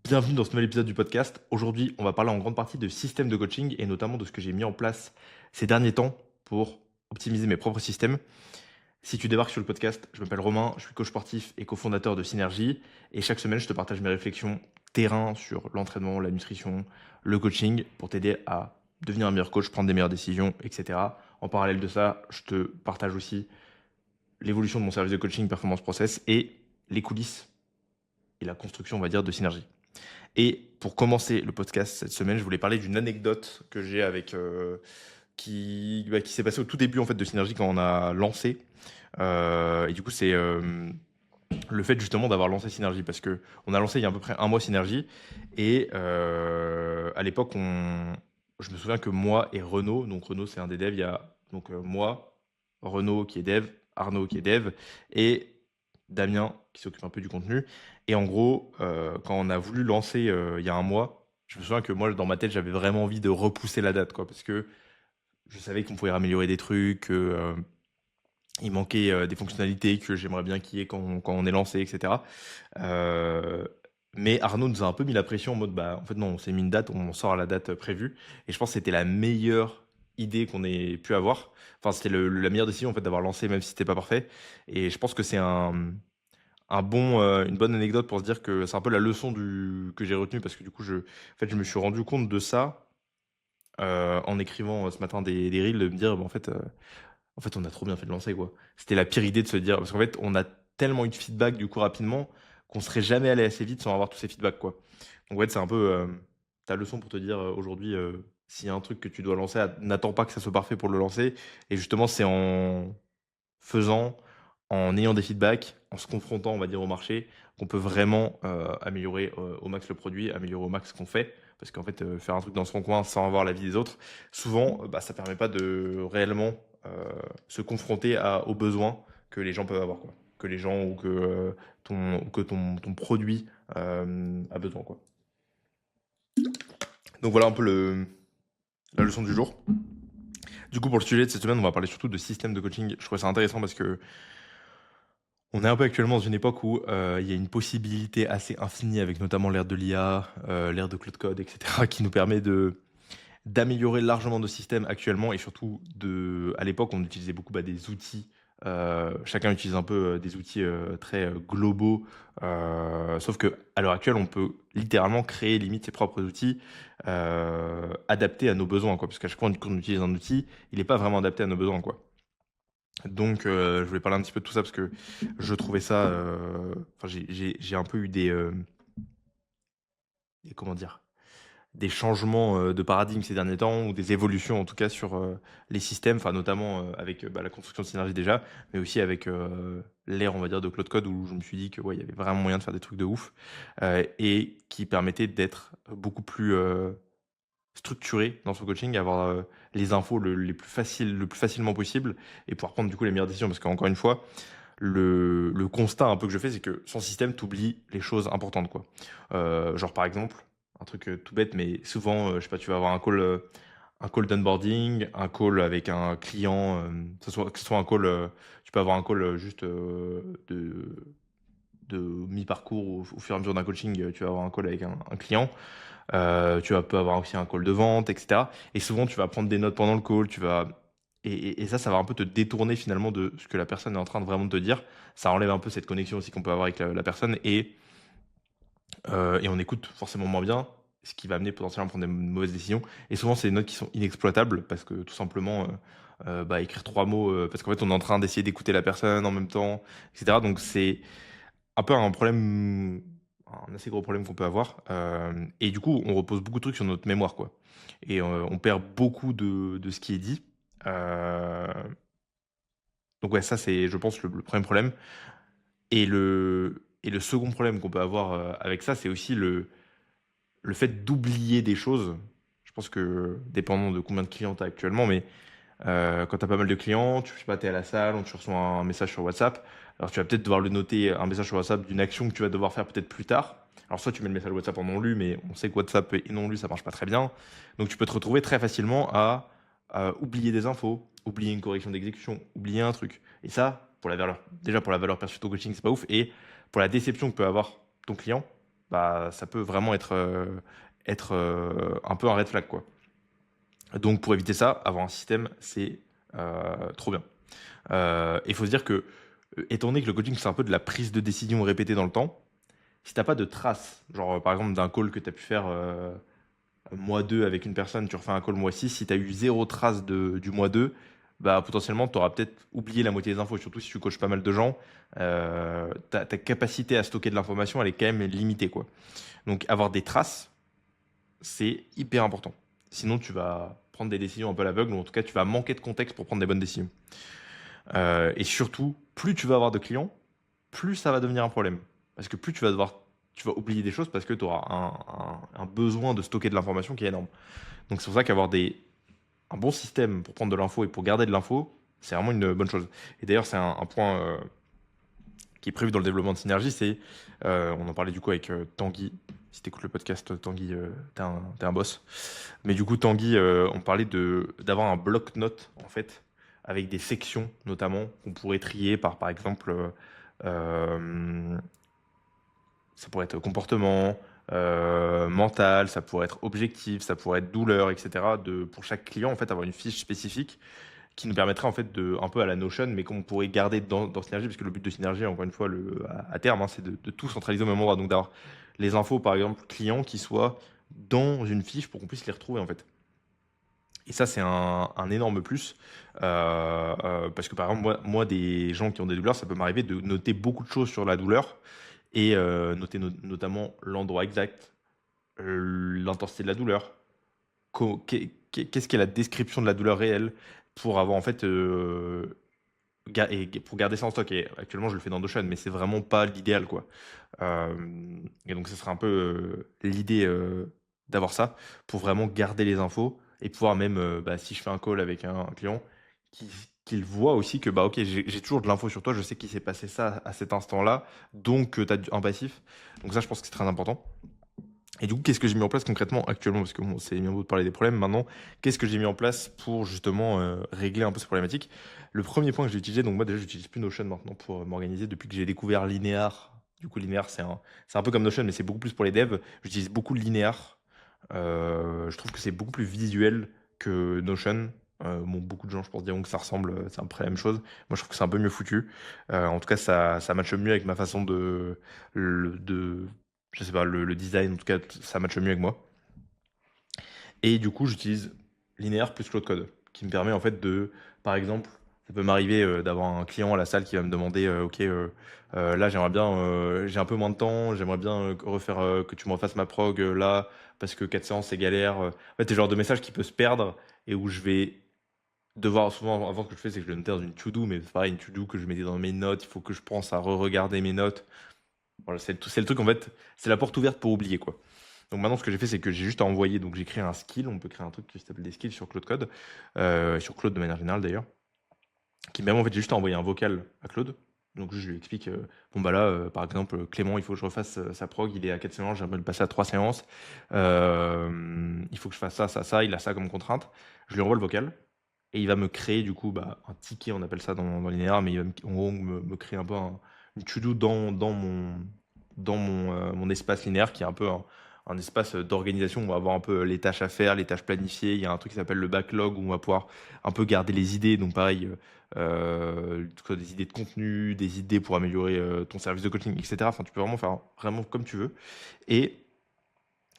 Bienvenue dans ce nouvel épisode du podcast. Aujourd'hui, on va parler en grande partie de système de coaching et notamment de ce que j'ai mis en place ces derniers temps pour optimiser mes propres systèmes. Si tu débarques sur le podcast, je m'appelle Romain, je suis coach sportif et cofondateur de Synergie et chaque semaine, je te partage mes réflexions terrain sur l'entraînement, la nutrition, le coaching pour t'aider à devenir un meilleur coach, prendre des meilleures décisions, etc. En parallèle de ça, je te partage aussi l'évolution de mon service de coaching Performance Process et les coulisses et la construction, on va dire, de Synergie. Et pour commencer le podcast cette semaine, je voulais parler d'une anecdote que j'ai avec qui s'est passée au tout début en fait de Synergie quand on a lancé. Et du coup, c'est le fait justement d'avoir lancé Synergie parce que on a lancé il y a à peu près un mois Synergie et à l'époque, je me souviens que moi et Renaud, donc Renaud c'est un des devs, il y a donc moi, Renaud qui est dev, Arnaud qui est dev et Damien qui s'occupe un peu du contenu. Et en gros, quand on a voulu lancer il y a un mois, je me souviens que moi, dans ma tête, j'avais vraiment envie de repousser la date, quoi, parce que je savais qu'on pouvait améliorer des trucs, que, il manquait des fonctionnalités que j'aimerais bien qu'il y ait quand on est lancé, etc. Euh, mais Arnaud nous a un peu mis la pression en mode, bah, en fait, non, on s'est mis une date, on sort à la date prévue. Et je pense que c'était la meilleure idée qu'on ait pu avoir. Enfin, c'était la meilleure décision, en fait, d'avoir lancé, même si c'était pas parfait. Et je pense que c'est une bonne anecdote pour se dire que c'est un peu la leçon que j'ai retenue parce que du coup, en fait, je me suis rendu compte de ça en écrivant ce matin des reels, de me dire, bah, en fait, on a trop bien fait de lancer, quoi. C'était la pire idée de se dire, parce qu'en fait, on a tellement eu de feedback du coup rapidement qu'on serait jamais allé assez vite sans avoir tous ces feedbacks, quoi. Donc, ouais, c'est un peu ta leçon pour te dire aujourd'hui, s'il y a un truc que tu dois lancer, n'attends pas que ça soit parfait pour le lancer. Et justement, c'est en faisant, en ayant des feedbacks, en se confrontant, on va dire, au marché, qu'on peut vraiment améliorer au max le produit, améliorer au max ce qu'on fait. Parce qu'en fait, faire un truc dans son coin sans avoir l'avis des autres, souvent, bah, ça permet pas de réellement se confronter aux besoins que les gens peuvent avoir, quoi. Que les gens ou que ton produit a besoin, quoi. Donc voilà un peu la leçon du jour. Du coup, pour le sujet de cette semaine, on va parler surtout de système de coaching. Je trouve ça intéressant parce que on est un peu actuellement dans une époque où il y a une possibilité assez infinie avec notamment l'ère de l'IA, l'ère de Cloud Code, etc., qui nous permet d'améliorer largement nos systèmes actuellement et surtout à l'époque on utilisait beaucoup des outils. Chacun utilise un peu des outils très globaux, sauf que à l'heure actuelle on peut littéralement créer limite ses propres outils adaptés à nos besoins, quoi, parce qu'à chaque fois qu'on utilise un outil il n'est pas vraiment adapté à nos besoins, quoi. Donc, je voulais parler un petit peu de tout ça parce que je trouvais ça. Enfin, j'ai un peu eu comment dire, des changements de paradigme ces derniers temps ou des évolutions en tout cas sur les systèmes, enfin notamment avec bah, la construction de Synergie déjà, mais aussi avec l'ère, on va dire, de Cloud Code où je me suis dit que ouais, il y avait vraiment moyen de faire des trucs de ouf et qui permettait d'être beaucoup plus structuré dans son coaching, avoir les infos le plus facilement possible et pouvoir prendre du coup les meilleures décisions. Parce qu'encore une fois, le constat un peu que je fais, c'est que sans système, t'oublies les choses importantes, quoi. Genre par exemple, un truc tout bête, mais souvent, je sais pas, tu vas avoir un call d'onboarding, un call avec un client, que ce soit un call, tu peux avoir un call juste de mi-parcours au fur et à mesure d'un coaching, tu vas avoir un call avec un client. Peux avoir aussi un call de vente, etc. Et souvent, tu vas prendre des notes pendant le call, et ça va un peu te détourner finalement de ce que la personne est en train de vraiment te dire. Ça enlève un peu cette connexion aussi qu'on peut avoir avec la personne et on écoute forcément moins bien, ce qui va amener potentiellement à prendre des mauvaises décisions. Et souvent, c'est des notes qui sont inexploitables parce que tout simplement, bah, écrire trois mots, parce qu'en fait, on est en train d'essayer d'écouter la personne en même temps, etc. Donc, c'est un peu un problème, un assez gros problème qu'on peut avoir. Et du coup, on repose beaucoup de trucs sur notre mémoire, quoi. Et on perd beaucoup de ce qui est dit. Euh, donc ouais, ça c'est, je pense, le premier problème. Et le second problème qu'on peut avoir avec ça, c'est aussi le fait d'oublier des choses. Je pense que, dépendant de combien de clients tu as actuellement, mais quand tu as pas mal de clients, je sais pas, tu es à la salle, tu reçois un message sur WhatsApp. Alors tu vas peut-être devoir le noter, un message sur WhatsApp d'une action que tu vas devoir faire peut-être plus tard. Alors soit tu mets le message WhatsApp en non lu, mais on sait que WhatsApp et non lu, ça marche pas très bien. Donc tu peux te retrouver très facilement à oublier des infos, oublier une correction d'exécution, oublier un truc. Et ça, déjà pour la valeur perçue de ton coaching, c'est pas ouf. Et pour la déception que peut avoir ton client, bah, ça peut vraiment être un peu un red flag, quoi. Donc pour éviter ça, avoir un système, c'est trop bien. Il faut se dire que, étant donné que le coaching, c'est un peu de la prise de décision répétée dans le temps, si t'as pas de traces, genre par exemple d'un call que tu as pu faire mois 2 avec une personne, tu refais un call mois 6, si tu as eu zéro trace du mois 2, bah, potentiellement tu auras peut-être oublié la moitié des infos, surtout si tu coaches pas mal de gens, ta capacité à stocker de l'information, elle est quand même limitée, quoi. Donc avoir des traces, c'est hyper important. Sinon, tu vas prendre des décisions un peu à l'aveugle, ou en tout cas, tu vas manquer de contexte pour prendre des bonnes décisions. Et surtout, plus tu vas avoir de clients, plus ça va devenir un problème. Parce que plus tu vas oublier des choses parce que tu auras un besoin de stocker de l'information qui est énorme. Donc c'est pour ça qu'avoir un bon système pour prendre de l'info et pour garder de l'info, c'est vraiment une bonne chose. Et d'ailleurs, c'est un point qui est prévu dans le développement de Synergie, on en parlait du coup avec Tanguy. Si tu écoutes le podcast, Tanguy, t'es un boss. Mais du coup, Tanguy, on parlait d'avoir un bloc-notes, en fait, avec des sections, notamment, qu'on pourrait trier par exemple, euh, ça pourrait être comportement, mental, ça pourrait être objectif, ça pourrait être douleur, etc. Pour chaque client, en fait, avoir une fiche spécifique qui nous permettrait, en fait, un peu à la Notion, mais qu'on pourrait garder dans Synergie, parce que le but de Synergie, encore une fois, à terme, hein, c'est de tout centraliser au même endroit. Donc, d'avoir les infos, par exemple, clients qui soient dans une fiche pour qu'on puisse les retrouver, en fait. Et ça, c'est un énorme plus. Parce que par exemple, moi, des gens qui ont des douleurs, ça peut m'arriver de noter beaucoup de choses sur la douleur et noter notamment l'endroit exact, l'intensité de la douleur, qu'est-ce qu'est la description de la douleur réelle pour avoir en fait et pour garder ça en stock. Et actuellement, je le fais dans Notion, mais c'est vraiment pas l'idéal, quoi. Et donc, ce serait un peu l'idée d'avoir ça pour vraiment garder les infos et pouvoir même, bah, si je fais un call avec un client, qu'il qu'il voit aussi que bah ok, j'ai toujours de l'info sur toi, je sais qu'il s'est passé ça à cet instant-là, donc tu as un passif. Donc ça, je pense que c'est très important. Et du coup, qu'est-ce que j'ai mis en place concrètement actuellement? Parce que bon, c'est bien beau de parler des problèmes maintenant. Qu'est-ce que j'ai mis en place pour justement régler un peu ces problématiques? Le premier point que j'ai utilisé, donc moi déjà, j'utilise plus Notion maintenant pour m'organiser depuis que j'ai découvert Linear. Du coup, Linear, c'est un peu comme Notion, mais c'est beaucoup plus pour les devs. J'utilise beaucoup Linear. Je trouve que c'est beaucoup plus visuel que Notion. Bon, beaucoup de gens, je pense, diront que ça ressemble, c'est un peu la même chose. Moi, je trouve que c'est un peu mieux foutu. En tout cas, ça matche mieux avec ma façon de je sais pas, le design, en tout cas, ça matche mieux avec moi. Et du coup, j'utilise Linear plus Claude Code, qui me permet en fait par exemple, ça peut m'arriver d'avoir un client à la salle qui va me demander, ok, là j'aimerais bien, j'ai un peu moins de temps, j'aimerais bien refaire, que tu me refasses ma prog là, parce que 4 séances c'est galère. En fait, c'est le genre de message qui peut se perdre et où je vais devoir, souvent, avant ce que je fais, c'est que je le notais dans une to-do, mais c'est pareil, une to-do que je mettais dans mes notes, il faut que je pense à re-regarder mes notes. Voilà, c'est le truc en fait, c'est la porte ouverte pour oublier, quoi. Donc maintenant, ce que j'ai fait, c'est que j'ai juste à envoyer. Donc j'ai créé un skill. On peut créer un truc qui s'appelle des skills sur Claude Code, sur Claude de manière générale d'ailleurs, qui me permet en fait juste à envoyer un vocal à Claude. Donc je lui explique, bon bah là, par exemple, Clément, il faut que je refasse sa prog. Il est à 4 séances, j'aimerais le passer à 3 séances. Il faut que je fasse ça, ça, ça. Il a ça comme contrainte. Je lui envoie le vocal. Et il va me créer du coup bah, un ticket, on appelle ça dans Linear, mais il va en gros me créer un peu une to-do dans mon espace linéaire qui est un peu un espace d'organisation où on va avoir un peu les tâches à faire, les tâches planifiées. Il y a un truc qui s'appelle le backlog où on va pouvoir un peu garder les idées. Donc pareil, des idées de contenu, des idées pour améliorer ton service de coaching, etc. Enfin, tu peux vraiment faire vraiment comme tu veux. Et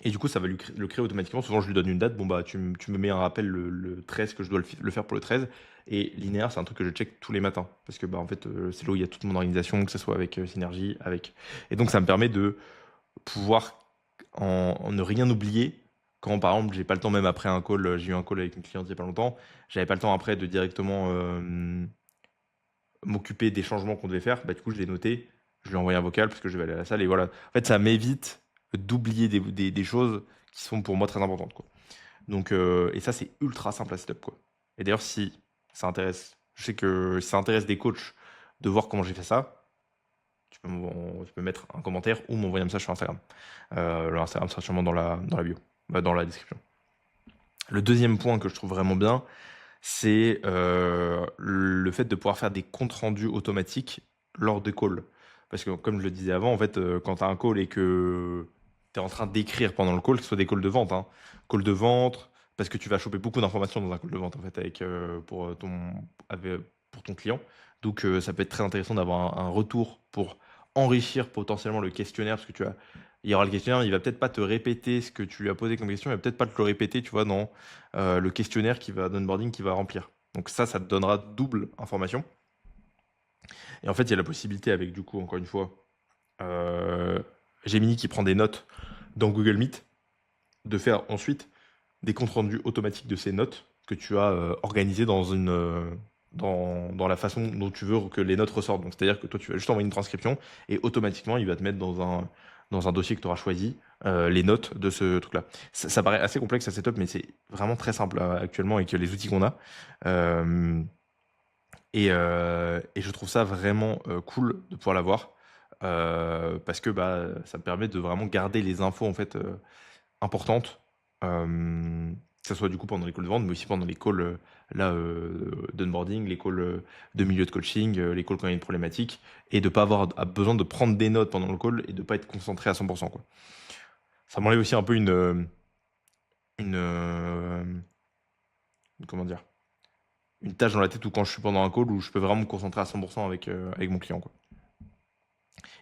et du coup, ça va le créer automatiquement. Souvent, je lui donne une date. Bon, bah, tu me mets un rappel le 13 que je dois le faire pour le 13. Et linéaire, c'est un truc que je check tous les matins. Parce que, bah, en fait, c'est là où il y a toute mon organisation, que ce soit avec Synergie, avec. Et donc, ça me permet de pouvoir en ne rien oublier. Quand, par exemple, j'ai pas le temps, même après un call, j'ai eu un call avec une cliente il y a pas longtemps, j'avais pas le temps après de directement m'occuper des changements qu'on devait faire. Bah, du coup, je l'ai noté, je lui ai envoyé un vocal parce que je vais aller à la salle. Et voilà. En fait, ça m'évite d'oublier des choses qui sont pour moi très importantes, quoi. Donc, et ça, c'est ultra simple à setup, quoi. Et d'ailleurs, si ça intéresse, je sais que si ça intéresse des coachs de voir comment j'ai fait ça, tu peux mettre un commentaire ou m'envoyer un message sur Instagram. L'Instagram sera sûrement dans la bio, dans la description. Le deuxième point que je trouve vraiment bien, c'est le fait de pouvoir faire des comptes rendus automatiques lors des calls. Parce que comme je le disais avant, en fait, quand tu as un call et que tu es en train d'écrire pendant le call, que ce soit des calls de vente, hein. Call de vente, parce que tu vas choper beaucoup d'informations dans un call de vente en fait pour ton client. Donc ça peut être très intéressant d'avoir un retour pour enrichir potentiellement le questionnaire, parce que il y aura le questionnaire, il va peut-être pas te répéter ce que tu lui as posé comme question, il va peut-être pas te le répéter, tu vois, dans le questionnaire d'onboarding qui va remplir. Donc ça te donnera double information. Et en fait, il y a la possibilité avec, du coup, encore une fois, euh, Gemini qui prend des notes dans Google Meet, de faire ensuite des comptes rendus automatiques de ces notes que tu as organisées dans la façon dont tu veux que les notes ressortent. Donc, c'est-à-dire que toi, tu vas juste envoyer une transcription et automatiquement, il va te mettre dans un dossier que tu auras choisi les notes de ce truc-là. Ça paraît assez complexe à setup, mais c'est vraiment très simple actuellement avec les outils qu'on a. Euh, et je trouve ça vraiment cool de pouvoir l'avoir parce que ça me permet de vraiment garder les infos en fait importantes, que ce soit du coup pendant les calls de vente, mais aussi pendant les calls d'onboarding, les calls de milieu de coaching, les calls quand il y a une problématique, et de pas avoir besoin de prendre des notes pendant le call et de pas être concentré à 100%, quoi. Ça m'enlève aussi un peu une, euh, comment dire, une tâche dans la tête où quand je suis pendant un call où je peux vraiment me concentrer à 100% avec mon client, quoi.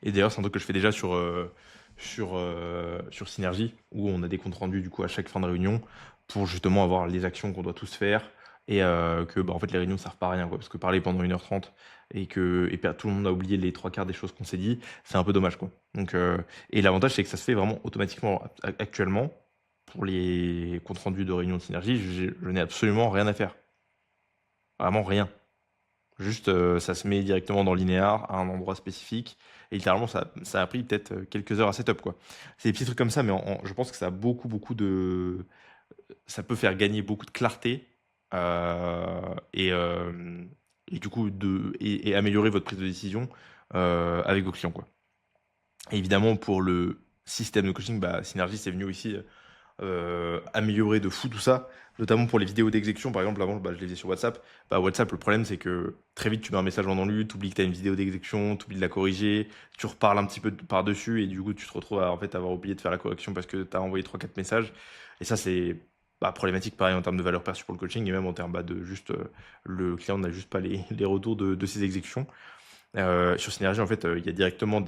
Et d'ailleurs, c'est un truc que je fais déjà sur Synergy, où on a des comptes rendus du coup à chaque fin de réunion pour justement avoir les actions qu'on doit tous faire et que en fait les réunions ne servent pas à rien, quoi, parce que parler pendant 1h30 et tout le monde a oublié les trois quarts des choses qu'on s'est dit, c'est un peu dommage, quoi. Donc, et l'avantage, c'est que ça se fait vraiment automatiquement actuellement. Pour les comptes rendus de réunion de Synergie, je n'ai absolument rien à faire. Vraiment rien. Juste, ça se met directement dans Linear à un endroit spécifique. Et littéralement, ça a pris peut-être quelques heures à setup, quoi. C'est des petits trucs comme ça, mais je pense que ça a beaucoup, beaucoup de. Ça peut faire gagner beaucoup de clarté euh, et, euh, et du coup, et améliorer votre prise de décision avec vos clients, quoi. Et évidemment, pour le système de coaching, Synergy, c'est venu aussi améliorer de fou tout ça, notamment pour les vidéos d'exécution. Par exemple, avant, je les faisais sur WhatsApp. WhatsApp, le problème, c'est que très vite, tu mets un message en non-lu, tu oublies que tu as une vidéo d'exécution, tu oublies de la corriger, tu reparles un petit peu par-dessus, et du coup, tu te retrouves à en fait, avoir oublié de faire la correction parce que tu as envoyé trois quatre messages. Et ça, c'est problématique, pareil, en termes de valeur perçue pour le coaching, et même en termes de juste, le client n'a juste pas les retours de ses exécutions. Sur Synergy, en fait, il y a directement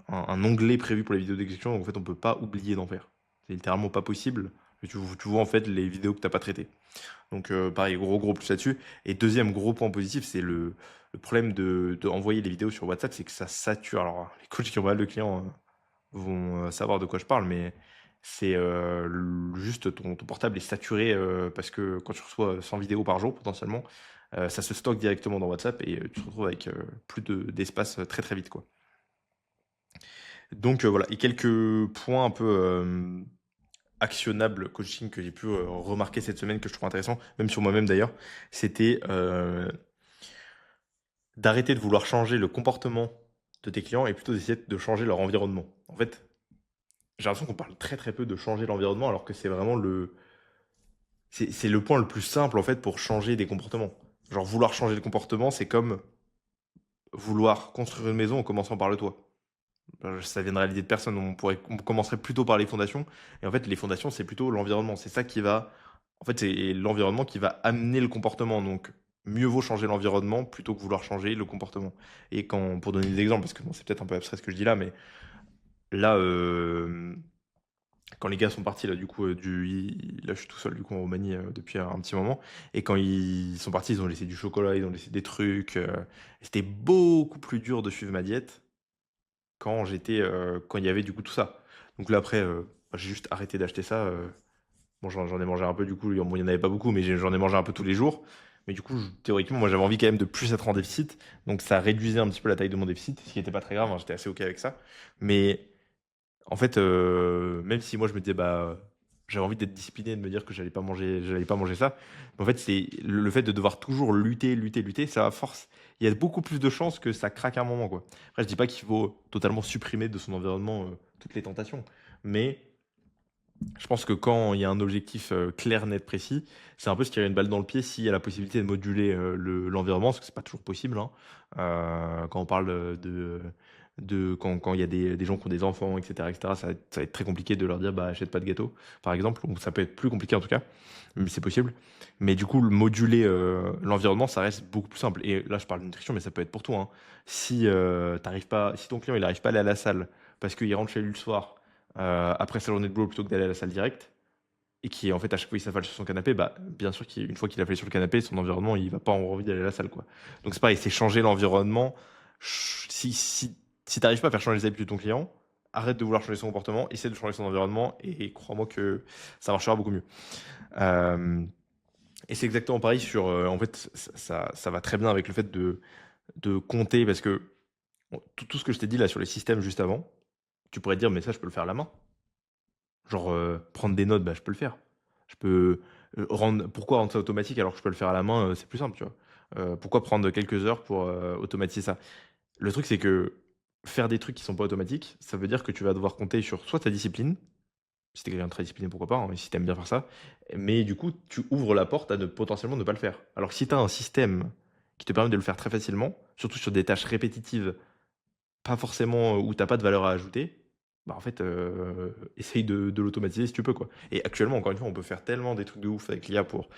un onglet prévu pour les vidéos d'exécution, donc en fait, on peut pas oublier d'en faire. C'est littéralement pas possible. Et tu vois en fait les vidéos que t'as pas traitées. Donc pareil, gros plus là-dessus. Et deuxième gros point positif, c'est le problème de envoyer les vidéos sur WhatsApp, c'est que ça sature. Alors les coachs qui ont mal de clients vont savoir de quoi je parle, mais c'est juste ton portable est saturé parce que quand tu reçois 100 vidéos par jour potentiellement, ça se stocke directement dans WhatsApp et tu te retrouves avec plus d'espace très très vite, quoi. Donc voilà, et quelques points un peu actionnables coaching que j'ai pu remarquer cette semaine que je trouve intéressant, même sur moi-même d'ailleurs, c'était d'arrêter de vouloir changer le comportement de tes clients et plutôt d'essayer de changer leur environnement. En fait, j'ai l'impression qu'on parle très très peu de changer l'environnement alors que c'est vraiment c'est le point le plus simple en fait pour changer des comportements. Genre vouloir changer le comportement, c'est comme vouloir construire une maison en commençant par le toit. Ça viendrait à l'idée de personne. On commencerait plutôt par les fondations. Et en fait, les fondations, c'est plutôt l'environnement. C'est ça qui va. En fait, c'est l'environnement qui va amener le comportement. Donc, mieux vaut changer l'environnement plutôt que vouloir changer le comportement. Et pour donner des exemples, parce que bon, c'est peut-être un peu abstrait ce que je dis là, mais là, quand les gars sont partis, là, du coup, là, je suis tout seul, du coup, en Roumanie depuis un petit moment. Et quand ils sont partis, ils ont laissé du chocolat, ils ont laissé des trucs. Et c'était beaucoup plus dur de suivre ma diète quand il y avait du coup tout ça. Donc là après, j'ai juste arrêté d'acheter ça. Bon, j'en ai mangé un peu du coup. Bon, il n'y en avait pas beaucoup, mais j'en ai mangé un peu tous les jours. Mais du coup, théoriquement, moi j'avais envie quand même de plus être en déficit. Donc ça réduisait un petit peu la taille de mon déficit, ce qui n'était pas très grave, hein, j'étais assez OK avec ça. Mais en fait, même si moi je me disais, j'avais envie d'être discipliné, de me dire que j'allais pas manger ça. Mais en fait, c'est le fait de devoir toujours lutter, ça à force. Il y a beaucoup plus de chances que ça craque à un moment, quoi. Après, je dis pas qu'il faut totalement supprimer de son environnement toutes les tentations, mais je pense que quand il y a un objectif clair, net, précis, c'est un peu se tirer une balle dans le pied s'il y a la possibilité de moduler l'environnement, parce que c'est pas toujours possible, hein. Quand on parle quand il y a des gens qui ont des enfants, etc., ça va être très compliqué de leur dire bah achète pas de gâteau, par exemple. Ou ça peut être plus compliqué en tout cas, mais c'est possible. Mais du coup, le moduler l'environnement, ça reste beaucoup plus simple. Et là, je parle de nutrition, mais ça peut être pour tout, hein. Si t'arrives pas, si ton client il n'arrive pas à aller à la salle parce qu'il rentre chez lui le soir après sa journée de boulot plutôt que d'aller à la salle directe, et qui en fait à chaque fois il s'affale sur son canapé, bah bien sûr qu'une fois qu'il a fallu sur le canapé, son environnement il va pas avoir envie d'aller à la salle quoi. Donc c'est pareil, c'est changer l'environnement. Si t'arrives pas à faire changer les habitudes de ton client, arrête de vouloir changer son comportement, essaie de changer son environnement et crois-moi que ça marchera beaucoup mieux. Euh, et c'est exactement pareil sur en fait ça va très bien avec le fait de compter parce que bon, tout ce que je t'ai dit là sur les systèmes juste avant, tu pourrais te dire mais ça je peux le faire à la main. Genre, prendre des notes, bah, je peux le faire. Je peux, pourquoi rendre ça automatique alors que je peux le faire à la main, c'est plus simple, tu vois? Pourquoi prendre quelques heures pour, automatiser ça? Le truc, c'est que faire des trucs qui sont pas automatiques, ça veut dire que tu vas devoir compter sur soit ta discipline, si tu quelqu'un de très discipliné, pourquoi pas, hein, et si tu aimes bien faire ça, mais du coup, tu ouvres la porte à potentiellement ne pas le faire. Alors que si tu as un système qui te permet de le faire très facilement, surtout sur des tâches répétitives pas forcément, où tu as pas de valeur à ajouter, bah, en fait, essaye de l'automatiser si tu peux, quoi. Et actuellement, encore une fois, on peut faire tellement des trucs de ouf avec l'IA pour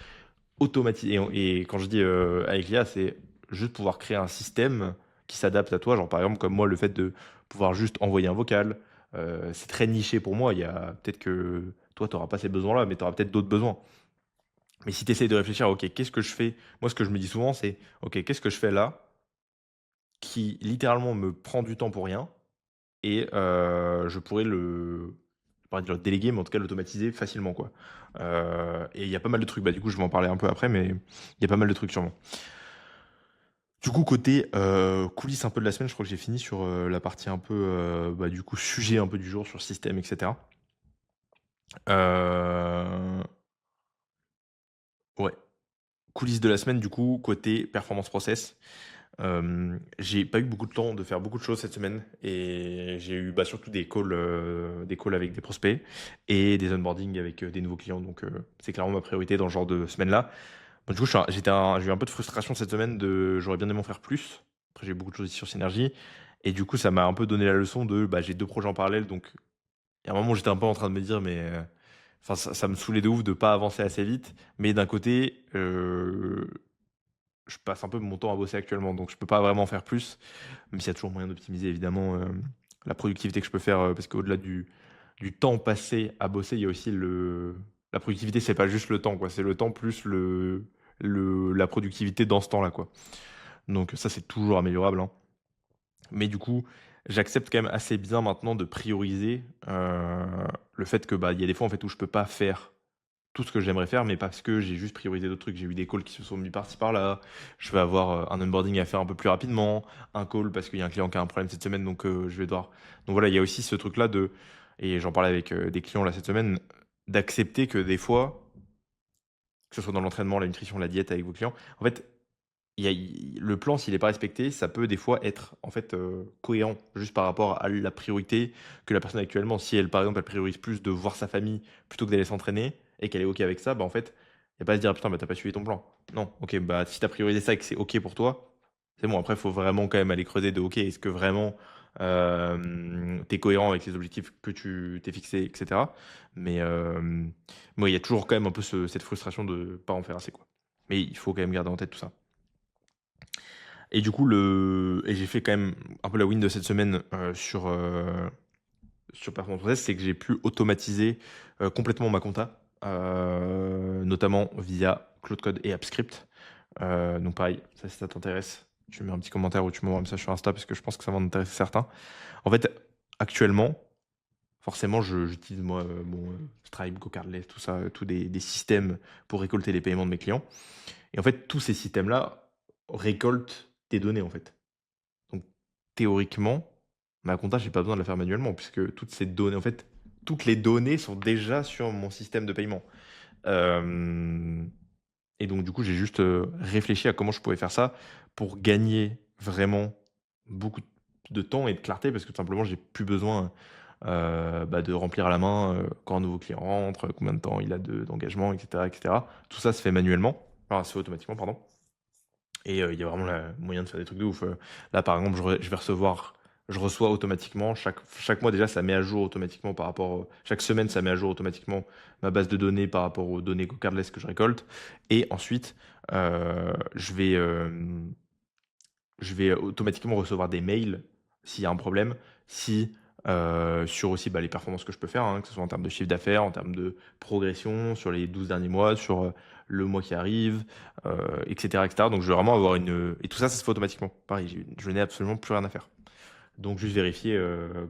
automatiser et quand je dis, avec l'IA, c'est juste pouvoir créer un système qui s'adapte à toi. Genre, par exemple, comme moi, le fait de pouvoir juste envoyer un vocal, c'est très niché pour moi. Il y a peut-être que toi, tu auras pas ces besoins-là, mais tu auras peut-être d'autres besoins. Mais si tu essayes de réfléchir: «OK, qu'est-ce que je fais?» Moi, ce que je me dis souvent, c'est: «OK, qu'est-ce que je fais là qui littéralement me prend du temps pour rien?» Et je pourrais je pourrais dire le déléguer, mais en tout cas l'automatiser facilement, quoi. Et il y a pas mal de trucs. Bah, du coup, je vais en parler un peu après, mais il y a pas mal de trucs sûrement. Du coup, côté, coulisses un peu de la semaine, je crois que j'ai fini sur, la partie un peu, bah, du coup, sujet un peu du jour sur système et cetera. Heu, ouais, coulisses de la semaine, du coup, côté performance process. J'ai pas eu beaucoup de temps de faire beaucoup de choses cette semaine et j'ai eu, bah, surtout des calls avec des prospects et des onboarding avec, des nouveaux clients donc c'est clairement ma priorité dans ce genre de semaine-là. Bah, du coup, j'ai eu un peu de frustration cette semaine de j'aurais bien aimé en faire plus. Après, j'ai eu beaucoup de choses ici sur Synergie et du coup, ça m'a un peu donné la leçon de, bah, j'ai 2 projets en parallèle donc il y a un moment où j'étais un peu en train de me dire mais enfin ça me saoulait de ouf de pas avancer assez vite mais d'un côté, je passe un peu mon temps à bosser actuellement donc je peux pas vraiment faire plus. Même s'il y a toujours moyen d'optimiser évidemment, la productivité que je peux faire, parce qu'au-delà du temps passé à bosser, il y a aussi la productivité, c'est pas juste le temps, quoi. C'est le temps plus la productivité dans ce temps-là, quoi. Donc ça, c'est toujours améliorable, hein. Mais du coup, j'accepte quand même assez bien maintenant de prioriser, le fait que, bah, il y a des fois, en fait, où je peux pas faire tout ce que j'aimerais faire, mais parce que j'ai juste priorisé d'autres trucs. J'ai eu des calls qui se sont mis par-ci par-là. Je vais avoir un onboarding à faire un peu plus rapidement, un call parce qu'il y a un client qui a un problème cette semaine, donc je vais devoir. Donc voilà, il y a aussi ce truc-là et j'en parlais avec des clients là cette semaine, d'accepter que des fois, que ce soit dans l'entraînement, la nutrition, la diète avec vos clients, en fait, le plan, s'il n'est pas respecté, ça peut des fois être en fait cohérent juste par rapport à la priorité que la personne a actuellement. Si elle, par exemple, elle priorise plus de voir sa famille plutôt que d'aller s'entraîner et qu'elle est OK avec ça, bah en fait, il n'y a pas à se dire «Ah putain, bah t'as pas suivi ton plan». Non, OK, bah si tu as priorisé ça et que c'est OK pour toi, c'est bon. Après, il faut vraiment quand même aller creuser de OK, est-ce que vraiment tu es cohérent avec les objectifs que tu t'es fixés, etc. Mais moi, il y a toujours quand même un peu cette frustration de ne pas en faire assez, quoi. Mais il faut quand même garder en tête tout ça. Et du coup, j'ai fait quand même un peu la win de cette semaine sur Performance Process, c'est que j'ai pu automatiser complètement ma compta, notamment via Cloud Code et AppScript. Donc pareil, ça si ça t'intéresse, tu mets un petit commentaire ou tu m'envoies un message sur Insta parce que je pense que ça va en intéresser certains. En fait, actuellement, forcément, j'utilise moi Stripe, GoCardless, tout ça, tous des systèmes pour récolter les paiements de mes clients. Et en fait, tous ces systèmes-là récoltent des données en fait. Donc théoriquement, ma compta, j'ai pas besoin de la faire manuellement puisque toutes ces données en fait, toutes les données sont déjà sur mon système de paiement. Hem et donc du coup, j'ai juste, réfléchi à comment je pouvais faire ça pour gagner vraiment beaucoup de temps et de clarté parce que tout simplement, j'ai plus besoin, bah, de remplir à la main, quand un nouveau client rentre, combien de temps il a d'engagement et cetera et cetera. Tout ça se fait manuellement, enfin, se fait automatiquement, pardon. Et il y a vraiment la moyen de faire des trucs de ouf, là, par exemple, je vais recevoir je reçois automatiquement chaque mois déjà, ça met à jour automatiquement par rapport, chaque semaine, ça met à jour automatiquement ma base de données par rapport aux données cardless que je récolte et ensuite, je vais, je vais automatiquement recevoir des mails s'il y a un problème, si, sur aussi, bah, les performances que je peux faire, hein, que ce soit en termes de chiffre d'affaires, en termes de progression sur les 12 derniers mois, sur, le mois qui arrive, et cetera, et cetera. Donc je veux vraiment avoir et tout ça, ça se fait automatiquement. Pareil, je n'ai absolument plus rien à faire. Donc juste vérifier,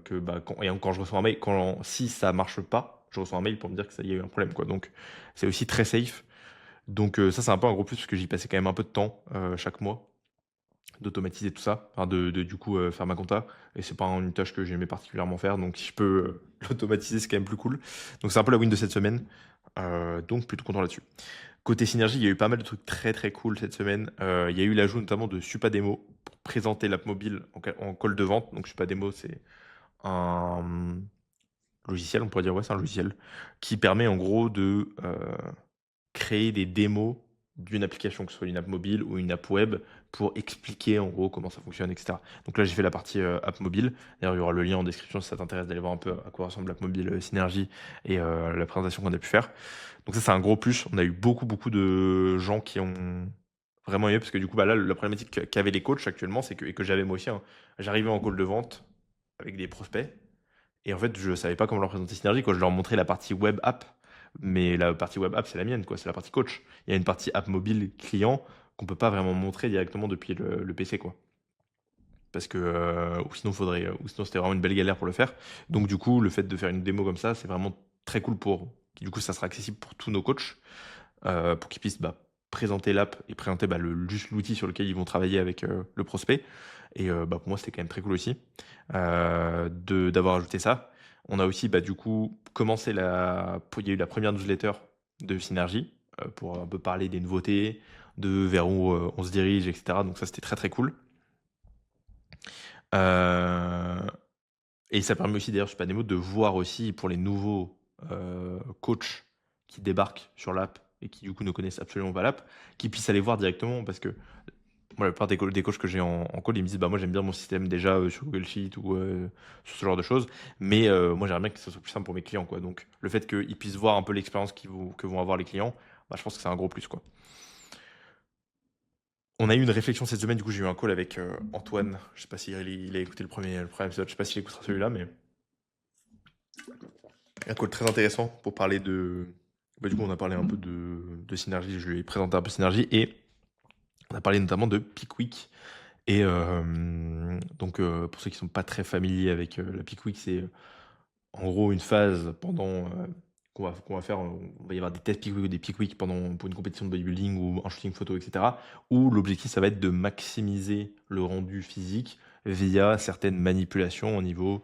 que, bah, quand je reçois un mail, si ça marche pas, je reçois un mail pour me dire que ça y a eu un problème, quoi. Donc c'est aussi très safe. Donc ça, c'est un peu un gros plus parce que j'y passais quand même un peu de temps, chaque mois. D'automatiser tout ça, enfin du coup, faire ma compta et c'est pas une tâche que j'aimais particulièrement faire donc si je peux, l'automatiser, c'est quand même plus cool. Donc c'est un peu la win de cette semaine, donc plutôt content là-dessus. Côté synergie, il y a eu pas mal de trucs très, très cool cette semaine. Il y a eu l'ajout notamment de Supademo pour présenter l'app mobile en call de vente. Donc Supademo, c'est un, logiciel, on pourrait dire, ouais, c'est un logiciel qui permet en gros de, créer des démos d'une application, que ce soit une app mobile ou une app web, pour expliquer en gros comment ça fonctionne, et cetera. Donc là, j'ai fait la partie app mobile. D'ailleurs, il y aura le lien en description si ça t'intéresse d'aller voir un peu à quoi ressemble l'app mobile Synergie et la présentation qu'on a pu faire. Donc ça, c'est un gros plus. On a eu beaucoup, beaucoup de gens qui ont vraiment aimé parce que du coup, bah là, la problématique qu'avaient les coachs actuellement, c'est que, et que j'avais moi aussi, hein, j'arrivais en call de vente avec des prospects et en fait, je savais pas comment leur présenter Synergie, quoi. Je leur montrais la partie web app, mais la partie web app, c'est la mienne, quoi. C'est la partie coach. Il y a une partie app mobile client qu'on peut pas vraiment montrer directement depuis le PC, quoi. Parce que, ou sinon c'était vraiment une belle galère pour le faire. Donc du coup, le fait de faire une démo comme ça, c'est vraiment très cool du coup, ça sera accessible pour tous nos coachs, pour qu'ils puissent, bah, présenter l'app et présenter, bah, juste l'outil sur lequel ils vont travailler avec, le prospect et bah, pour moi, c'était quand même très cool aussi, d'avoir ajouté ça. On a aussi, bah, du coup, il y a eu la première newsletter de Synergie, pour un peu parler des nouveautés, de vers où, on se dirige et cetera. Donc ça, c'était très, très cool. Heu et ça permet aussi d'ailleurs, Super Nemo, de voir aussi pour les nouveaux, coachs qui débarquent sur l'app et qui du coup ne connaissent absolument pas l'app, qu'ils puissent aller voir directement parce que moi la plupart des coachs que j'ai en call, ils me disent: «Bah moi j'aime bien mon système déjà, sur Google Sheet ou, sur ce genre de choses, mais moi j'aimerais bien que ce soit plus simple pour mes clients, quoi». Donc le fait qu'ils puissent voir un peu l'expérience que vont avoir les clients, bah, je pense que c'est un gros plus, quoi. On a eu une réflexion cette semaine, du coup j'ai eu un call avec, Antoine, je sais pas s'il a écouté le premier épisode, je sais pas s'il écoutera celui-là, mais un call très intéressant pour parler bah, du coup, on a parlé un peu de Synergie, je lui ai présenté un peu Synergie et on a parlé notamment de Peak Week et donc pour ceux qui sont pas très familiers avec, la Peak Week, c'est, en gros une phase qu'on va faire, on va y avoir des tests Peak Week ou des Peak Week pour une compétition de bodybuilding ou un shooting photo et cetera, où l'objectif, ça va être de maximiser le rendu physique via certaines manipulations au niveau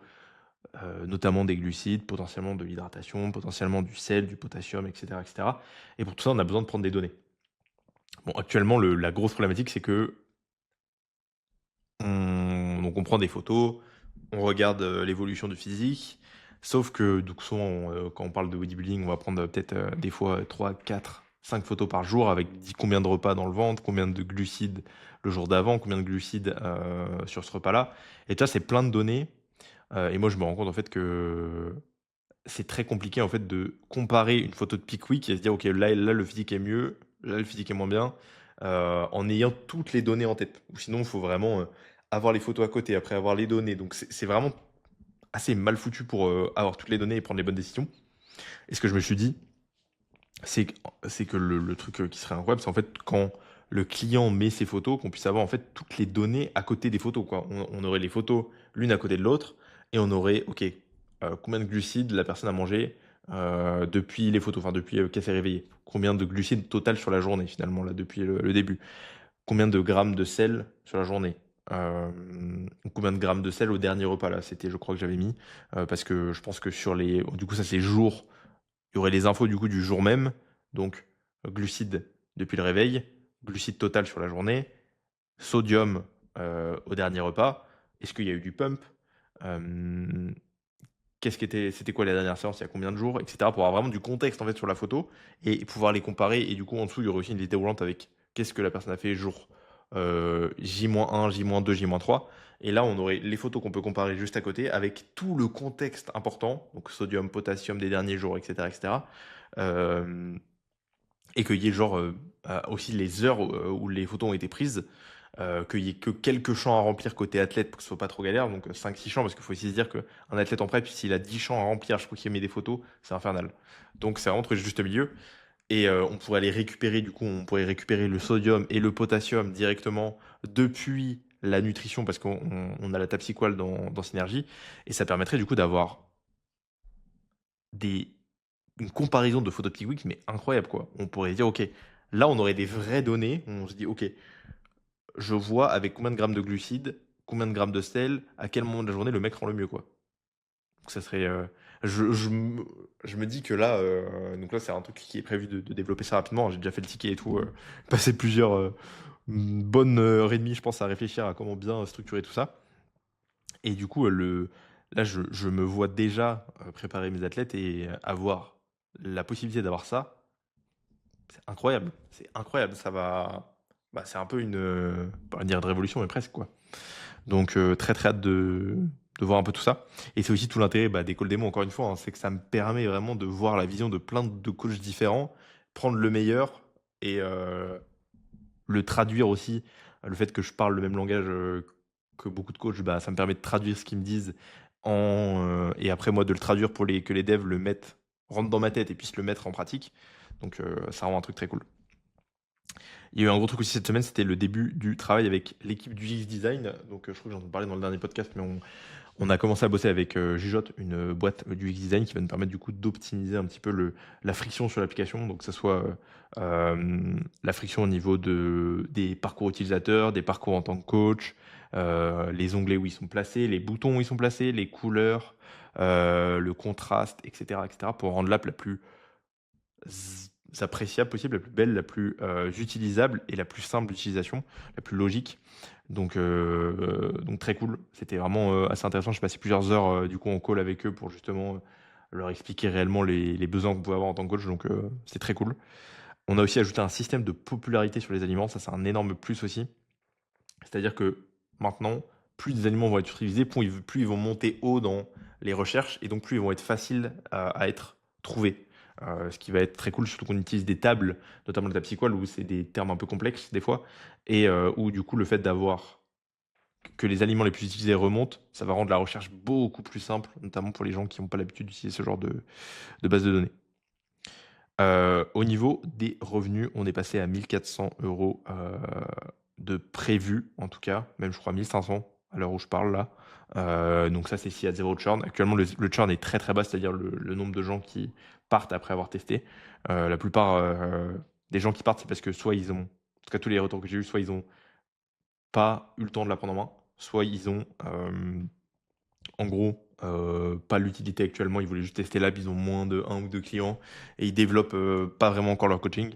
notamment des glucides, potentiellement de l'hydratation, potentiellement du sel, du potassium, et cetera, et cetera. Et pour tout ça, on a besoin de prendre des données. Bon, actuellement, la grosse problématique, c'est que on prend des photos, on regarde l'évolution du physique, sauf que donc souvent, quand on parle de bodybuilding, on va prendre peut-être des fois 3, 4, 5 photos par jour avec combien de repas dans le ventre, combien de glucides le jour d'avant, combien de glucides sur ce repas-là. Et ça, c'est plein de données. Et moi, je me rends compte en fait que c'est très compliqué en fait de comparer une photo de peak week et se dire: «OK, là le physique est mieux, là le physique est moins bien», en ayant toutes les données en tête. Ou sinon, il faut vraiment, avoir les photos à côté, après avoir les données. Donc c'est vraiment assez mal foutu pour, avoir toutes les données et prendre les bonnes décisions. Et ce que je me suis dit, c'est que le truc, qui serait incroyable, c'est en fait quand le client met ses photos, qu'on puisse avoir en fait toutes les données à côté des photos, quoi. On aurait les photos l'une à côté de l'autre et on aurait, OK, combien de glucides la personne a mangé, depuis les photos, enfin depuis, qu'elle s'est réveillée. Combien de glucides total sur la journée finalement là depuis le début. Combien de grammes de sel sur la journée. Combien de grammes de sel au dernier repas là, c'était je crois que j'avais mis, parce que je pense que du coup ça c'est jour il y aurait les infos du coup du jour même, donc glucides depuis le réveil, glucides total sur la journée, sodium, au dernier repas. Est-ce qu'il y a eu du pump? Hem, c'était quoi la dernière séance, il y a combien de jours? Et cetera, pour avoir vraiment du contexte en fait sur la photo et pouvoir les comparer et du coup en dessous, il y aurait aussi une liste déroulante avec qu'est-ce que la personne a fait jour, J-1, J-2, J-3. Et là, on aurait les photos qu'on peut comparer juste à côté avec tout le contexte important, donc sodium, potassium des derniers jours, etc. etc. Euh, et qu'il y ait genre aussi les heures où les photos ont été prises, qu'il y ait que quelques champs à remplir côté athlète pour que ce soit pas trop galère, donc 5-6 champs, parce qu'il faut aussi se dire qu'un athlète en prep, s'il a 10 champs à remplir, je crois qu'il met des photos, c'est infernal. Donc c'est vraiment trouver le juste milieu. Et on pourrait aller récupérer, du coup, on pourrait récupérer le sodium et le potassium directement depuis la nutrition, parce qu'on a la Tapsiqual dans Synergie, et ça permettrait du coup d'avoir des une comparaison de photos de Pickwick, mais incroyable quoi. On pourrait dire, ok, là on aurait des vraies données, on se dit, ok, je vois avec combien de grammes de glucides, combien de grammes de sel, à quel moment de la journée le mec rend le mieux quoi. Donc ça serait, je me dis que là, donc là c'est un truc qui est prévu de développer ça rapidement. J'ai déjà fait le ticket et tout, passé plusieurs bonnes heures et demie, je pense, à réfléchir à comment bien structurer tout ça. Et du coup, là, je me vois déjà préparer mes athlètes et avoir la possibilité d'avoir ça. C'est incroyable, c'est incroyable. Ça va, bah, c'est un peu une, pas dire de révolution, mais presque quoi. Donc très très hâte de voir un peu tout ça. Et c'est aussi tout l'intérêt d'École Démo, encore une fois, hein, c'est que ça me permet vraiment de voir la vision de plein de coachs différents, prendre le meilleur et le traduire aussi. Le fait que je parle le même langage que beaucoup de coachs, bah, ça me permet de traduire ce qu'ils me disent et après moi de le traduire pour que les devs le mettent, rentrent dans ma tête et puissent le mettre en pratique. Donc ça rend un truc très cool. Il y a eu un gros truc aussi cette semaine, c'était le début du travail avec l'équipe du UX Design. Donc je crois que j'en ai parlé dans le dernier podcast, mais on a commencé à bosser avec Jujote, une boîte du UX Design qui va nous permettre du coup d'optimiser un petit peu la friction sur l'application. Donc que ce soit la friction au niveau des parcours utilisateurs, des parcours en tant que coach, les onglets où ils sont placés, les boutons où ils sont placés, les couleurs, le contraste, etc., etc., pour rendre l'app la plus appréciable possible, la plus belle, la plus utilisable et la plus simple d'utilisation, la plus logique. Donc très cool. C'était vraiment assez intéressant. J'ai passé plusieurs heures du coup en call avec eux pour justement leur expliquer réellement les besoins qu'on pouvait avoir en tant que coach. Donc c'était très cool. On a aussi ajouté un système de popularité sur les aliments. Ça, c'est un énorme plus aussi. C'est-à-dire que maintenant, plus des aliments vont être utilisés, plus ils vont monter haut dans les recherches et donc plus ils vont être faciles à être trouvés. Ce qui va être très cool, surtout qu'on utilise des tables, notamment le Tapsiqual, où c'est des termes un peu complexes des fois, et où du coup le fait d'avoir que les aliments les plus utilisés remontent, ça va rendre la recherche beaucoup plus simple, notamment pour les gens qui n'ont pas l'habitude d'utiliser ce genre de base de données. Au niveau des revenus, on est passé à 1400 euros de prévu, en tout cas, même je crois 1500 à l'heure où je parle là. Donc ça, c'est s'il y a zéro churn. Actuellement, le churn est très très bas, c'est-à-dire le nombre de gens qui partent après avoir testé. La plupart des gens qui partent, c'est parce que soit ils ont, en tout cas tous les retours que j'ai eu, soit ils ont pas eu le temps de la prendre en main, soit ils ont en gros, pas l'utilité actuellement, ils voulaient juste tester l'app, ils ont moins de 1 ou 2 clients et ils développent pas vraiment encore leur coaching.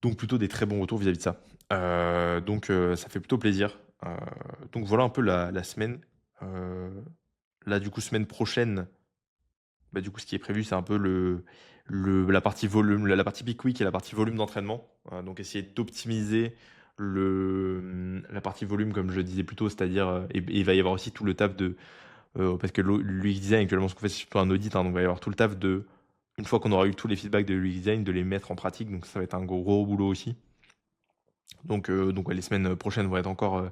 Donc plutôt des très bons retours vis-à-vis de ça. Donc ça fait plutôt plaisir. Donc voilà un peu la semaine. Là du coup semaine prochaine, bah, du coup ce qui est prévu c'est un peu la partie volume, la partie peak week et la partie volume d'entraînement. Donc essayer d'optimiser la partie volume comme je le disais plus tôt, c'est-à-dire et il va y avoir aussi tout le taf parce que l'UX design actuellement ce qu'on fait c'est surtout un audit, hein, donc il va y avoir tout le taf une fois qu'on aura eu tous les feedbacks de l'UX design, de les mettre en pratique, donc ça va être un gros boulot aussi. Donc ouais, les semaines prochaines vont être encore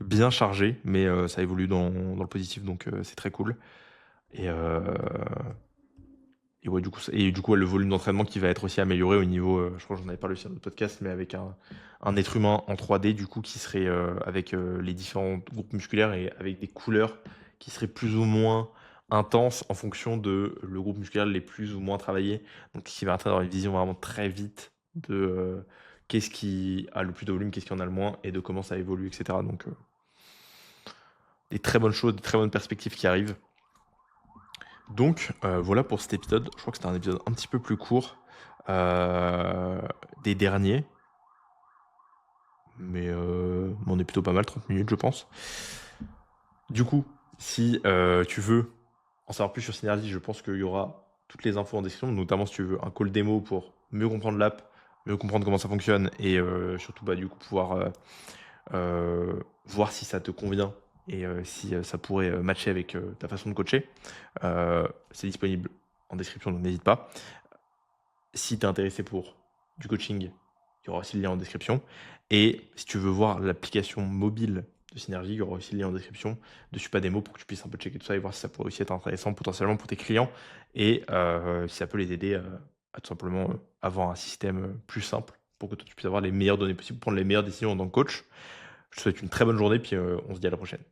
bien chargées, mais ça évolue dans le positif, donc c'est très cool. Et, ouais, du coup, ouais, le volume d'entraînement qui va être aussi amélioré au niveau, je crois que j'en avais parlé sur notre podcast, mais avec un être humain en 3D, du coup, qui serait avec les différents groupes musculaires et avec des couleurs qui seraient plus ou moins intenses en fonction de le groupe musculaire les plus ou moins travaillés. Donc, qui va avoir une vision vraiment très vite de qu'est-ce qui a le plus de volume, qu'est-ce qui en a le moins et de comment ça évolue, etc. Donc, des très bonnes choses, des très bonnes perspectives qui arrivent. Donc voilà pour cet épisode. Je crois que c'était un épisode un petit peu plus court des derniers. Mais on est plutôt pas mal, 30 minutes je pense. Du coup, si tu veux en savoir plus sur Synergy, je pense qu'il y aura toutes les infos en description, notamment si tu veux un call démo pour mieux comprendre l'app, mieux comprendre comment ça fonctionne et surtout, bah, du coup, pouvoir, voir si ça te convient et si, ça pourrait, matcher avec, ta façon de coacher, c'est disponible en description, donc n'hésite pas. Si tu es intéressé pour du coaching, il y aura aussi le lien en description et si tu veux voir l'application mobile de Synergie, il y aura aussi le lien en description de Supa Démo pour que tu puisses un peu checker tout ça et voir si ça pourrait aussi être intéressant potentiellement pour tes clients et si ça peut les aider, à tout simplement, avoir un système, plus simple pour que toi tu puisses avoir les meilleures données possibles, prendre les meilleures décisions en tant que coach. Je te souhaite une très bonne journée puis, on se dit à la prochaine.